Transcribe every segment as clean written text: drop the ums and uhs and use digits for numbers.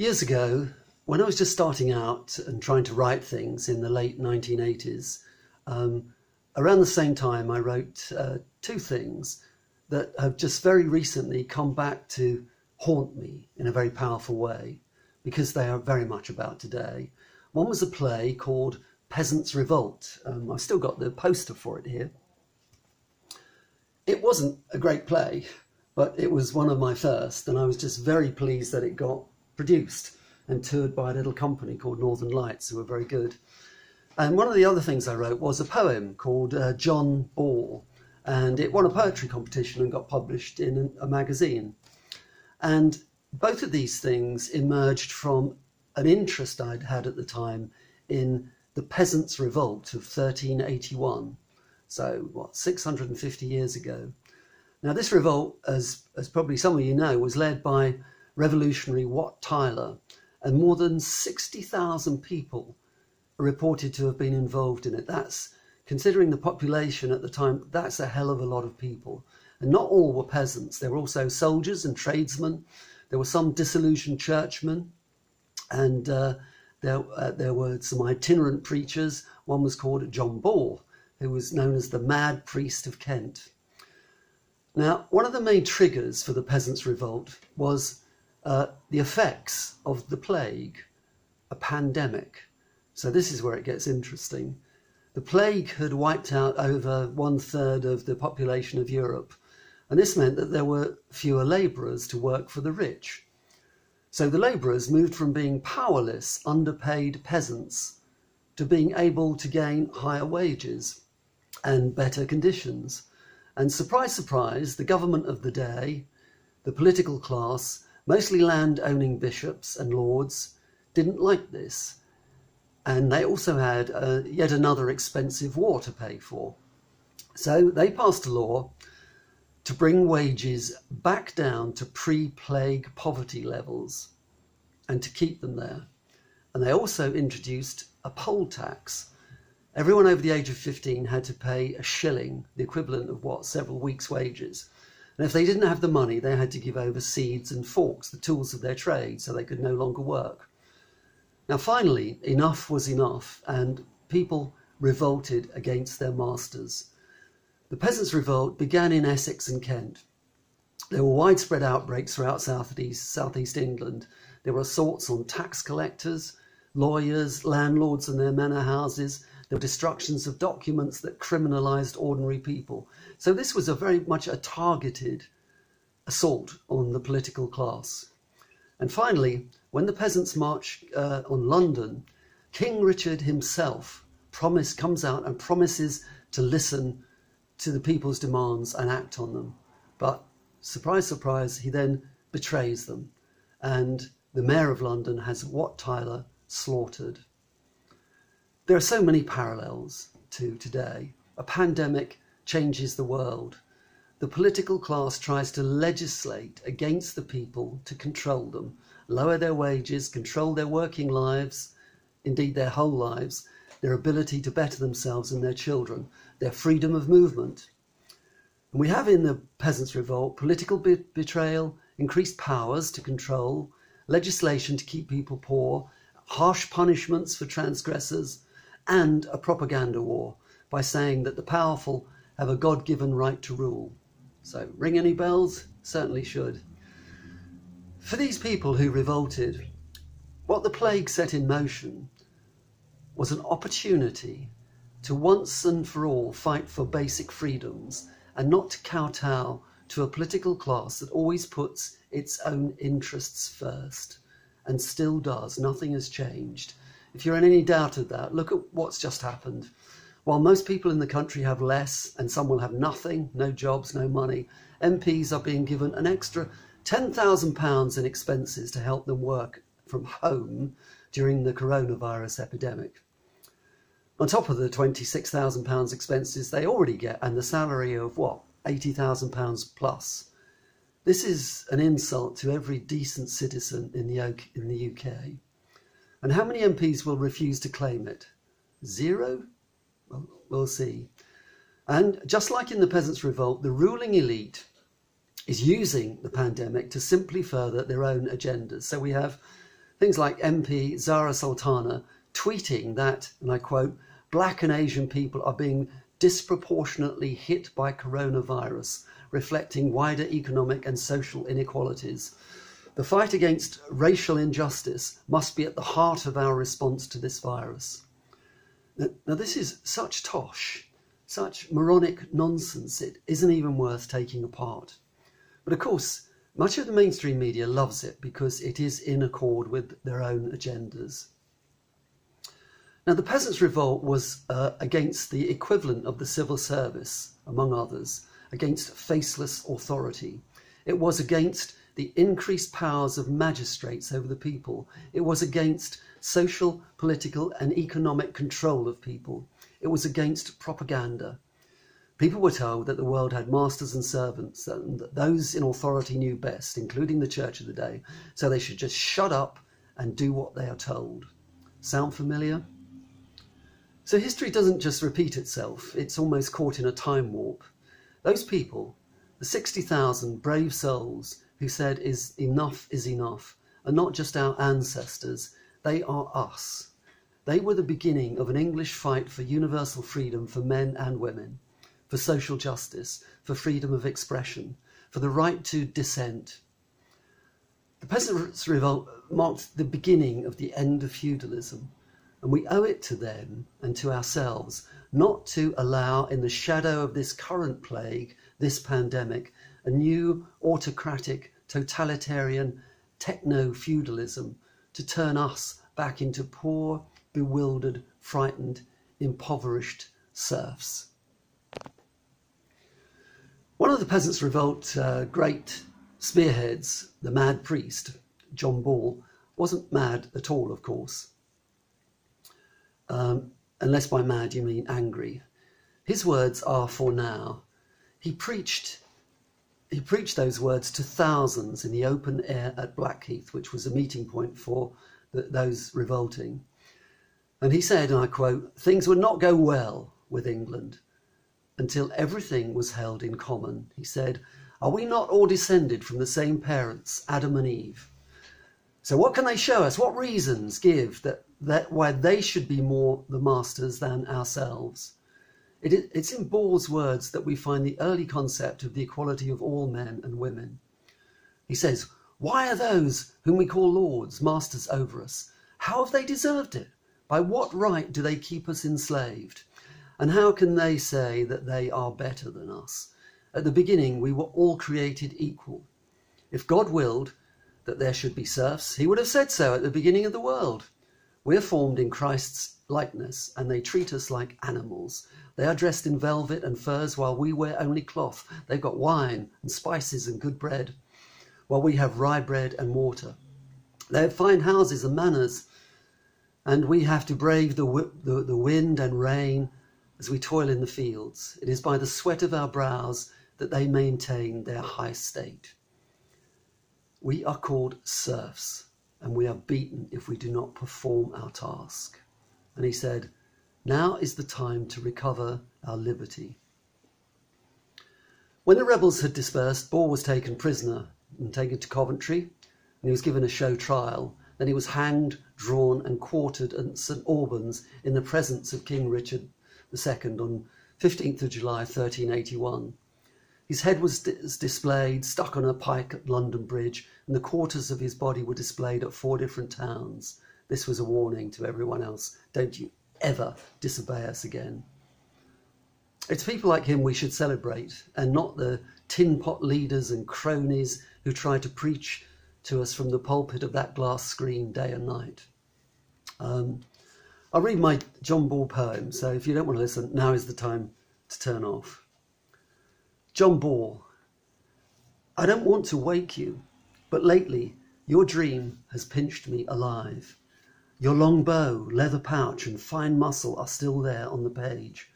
Years ago, when I was just starting out and trying to write things in the late 1980s, around the same time I wrote two things that have just very recently come back to haunt me in a very powerful way, because they are very much about today. One was a play called Peasants Revolt. I've still got the poster for it here. It wasn't a great play, but it was one of my first, and I was just very pleased that it got produced and toured by a little company called Northern Lights, who were very good. And one of the other things I wrote was a poem called John Ball, and it won a poetry competition and got published in a magazine. And both of these things emerged from an interest I'd had at the time in the Peasants Revolt of 1381. So, what, 650 years ago. Now, this revolt, as probably some of you know, was led by revolutionary Wat Tyler, and more than 60,000 people are reported to have been involved in it. That's, considering the population at the time, that's a hell of a lot of people. And not all were peasants. There were also soldiers and tradesmen. There were some disillusioned churchmen, and there were some itinerant preachers. One was called John Ball, who was known as the Mad Priest of Kent. Now, one of the main triggers for the Peasants' Revolt was the effects of the plague, a pandemic. So this is where it gets interesting. The plague had wiped out over 1/3 of the population of Europe, and this meant that there were fewer labourers to work for the rich. So the labourers moved from being powerless, underpaid peasants to being able to gain higher wages and better conditions. And surprise, surprise, the government of the day, the political class, mostly land-owning bishops and lords, didn't like this. And they also had yet another expensive war to pay for. So they passed a law to bring wages back down to pre-plague poverty levels and to keep them there. And they also introduced a poll tax. Everyone over the age of 15 had to pay a shilling, the equivalent of what, several weeks' wages. And if they didn't have the money, they had to give over seeds and forks, the tools of their trade, so they could no longer work. Now finally, enough was enough, and people revolted against their masters. The Peasants' Revolt began in Essex and Kent. There were widespread outbreaks throughout southeast England. There were assaults on tax collectors, lawyers, landlords and their manor houses. There were destructions of documents that criminalised ordinary people. So this was very much a targeted assault on the political class. And finally, when the peasants march on London, King Richard himself comes out and promises to listen to the people's demands and act on them. But surprise, surprise, he then betrays them. And the Mayor of London has Wat Tyler slaughtered. There are so many parallels to today. A pandemic changes the world. The political class tries to legislate against the people to control them, lower their wages, control their working lives, indeed their whole lives, their ability to better themselves and their children, their freedom of movement. And we have in the Peasants' Revolt political betrayal, increased powers to control, legislation to keep people poor, harsh punishments for transgressors, and a propaganda war by saying that the powerful have a God-given right to rule. So, ring any bells? Certainly should. For these people who revolted, what the plague set in motion was an opportunity to once and for all fight for basic freedoms and not to kowtow to a political class that always puts its own interests first and still does. Nothing has changed. If you're in any doubt of that, look at what's just happened. While most people in the country have less and some will have nothing, no jobs, no money, MPs are being given an extra £10,000 in expenses to help them work from home during the coronavirus epidemic. On top of the £26,000 expenses they already get and the salary of what, £80,000 plus. This is an insult to every decent citizen in the UK. And how many MPs will refuse to claim it? 0? Well, we'll see. And just like in the Peasants' Revolt, the ruling elite is using the pandemic to simply further their own agendas. So we have Things like MP Zara Sultana tweeting that, and I quote, "Black and Asian people are being disproportionately hit by coronavirus, reflecting wider economic and social inequalities. The fight against racial injustice must be at the heart of our response to this virus." Now this is such tosh, such moronic nonsense, it isn't even worth taking apart. But of course, much of the mainstream media loves it because it is in accord with their own agendas. Now, the Peasants Revolt was against the equivalent of the civil service, among others, against faceless authority. It was against the increased powers of magistrates over the people. It was against social, political, and economic control of people. It was against propaganda. People were told that the world had masters and servants, and that those in authority knew best, including the church of the day, so they should just shut up and do what they are told. Sound familiar? So history doesn't just repeat itself, it's almost caught in a time warp. Those people, the 60,000 brave souls who said is enough, are not just our ancestors, they are us. They were the beginning of an English fight for universal freedom for men and women, for social justice, for freedom of expression, for the right to dissent. The Peasants' Revolt marked the beginning of the end of feudalism, and we owe it to them and to ourselves not to allow, in the shadow of this current plague, this pandemic, a new autocratic, totalitarian techno-feudalism to turn us back into poor, bewildered, frightened, impoverished serfs. One of the Peasants' Revolt great spearheads, the mad priest, John Ball, wasn't mad at all, of course. Unless by mad you mean angry. His words are for now. He preached those words to thousands in the open air at Blackheath, which was a meeting point for those revolting. And he said, and I quote, "Things would not go well with England until everything was held in common." He said, "Are we not all descended from the same parents, Adam and Eve? So what can they show us? What reasons give that why they should be more the masters than ourselves?" It's in Ball's words that we find the early concept of the equality of all men and women. He says, "Why are those whom we call lords masters over us? How have they deserved it? By what right do they keep us enslaved? And how can they say that they are better than us? At the beginning, we were all created equal. If God willed that there should be serfs, he would have said so at the beginning of the world. We are formed in Christ's likeness, and they treat us like animals. They are dressed in velvet and furs, while we wear only cloth. They've got wine and spices and good bread, while we have rye bread and water. They have fine houses and manners, and we have to brave the wind and rain as we toil in the fields. It is by the sweat of our brows that they maintain their high state. We are called serfs, and we are beaten if we do not perform our task." And he said, "Now is the time to recover our liberty." When the rebels had dispersed, Ball was taken prisoner and taken to Coventry, and he was given a show trial. Then he was hanged, drawn and quartered at St Albans in the presence of King Richard II on 15th of July 1381. His head was displayed, stuck on a pike at London Bridge, and the quarters of his body were displayed at 4 different towns. This was a warning to everyone else. Don't you ever disobey us again. It's people like him we should celebrate, and not the tin pot leaders and cronies who try to preach to us from the pulpit of that glass screen day and night. I'll read my John Ball poem, so if you don't want to listen, now is the time to turn off. John Ball. I don't want to wake you, but lately your dream has pinched me alive. Your long bow, leather pouch and fine muscle are still there on the page.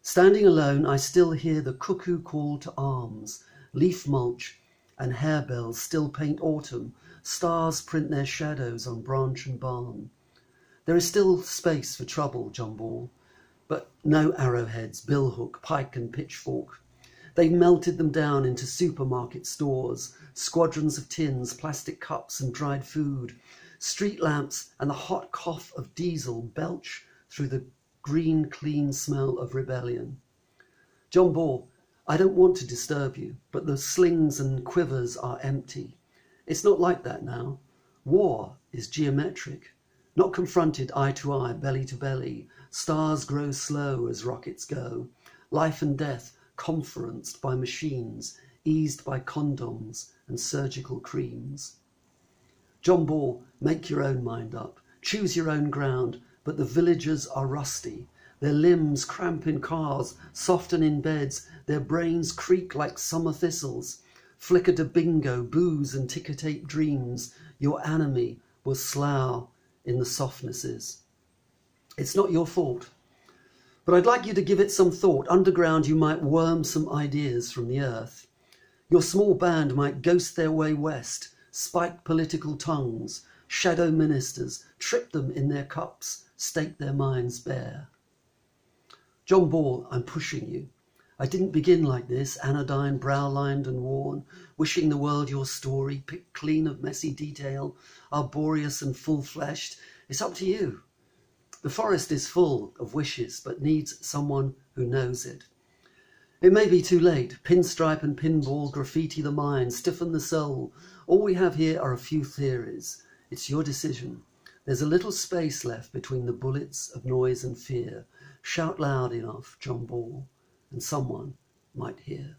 Standing alone, I still hear the cuckoo call to arms. Leaf mulch and harebells still paint autumn. Stars print their shadows on branch and barn. There is still space for trouble, John Ball, but no arrowheads, billhook, pike and pitchfork. They melted them down into supermarket stores, squadrons of tins, plastic cups and dried food. Street lamps and the hot cough of diesel belch through the green, clean smell of rebellion. John Ball, I don't want to disturb you, but the slings and quivers are empty. It's not like that now. War is geometric, not confronted eye to eye, belly to belly. Stars grow slow as rockets go. Life and death conferenced by machines, eased by condoms and surgical creams. John Ball, make your own mind up. Choose your own ground, but the villagers are rusty. Their limbs cramp in cars, soften in beds. Their brains creak like summer thistles. Flicker to bingo, booze and ticker-tape dreams. Your enemy will slough in the softnesses. It's not your fault. But I'd like you to give it some thought. Underground you might worm some ideas from the earth. Your small band might ghost their way west, spike political tongues, shadow ministers, trip them in their cups, stake their minds bare. John Ball, I'm pushing you. I didn't begin like this, anodyne, brow-lined and worn, wishing the world your story, picked clean of messy detail, arboreous and full-fleshed. It's up to you. The forest is full of wishes, but needs someone who knows it. It may be too late. Pinstripe and pinball, graffiti the mind, stiffen the soul. All we have here are a few theories. It's your decision. There's a little space left between the bullets of noise and fear. Shout loud enough, John Ball, and someone might hear.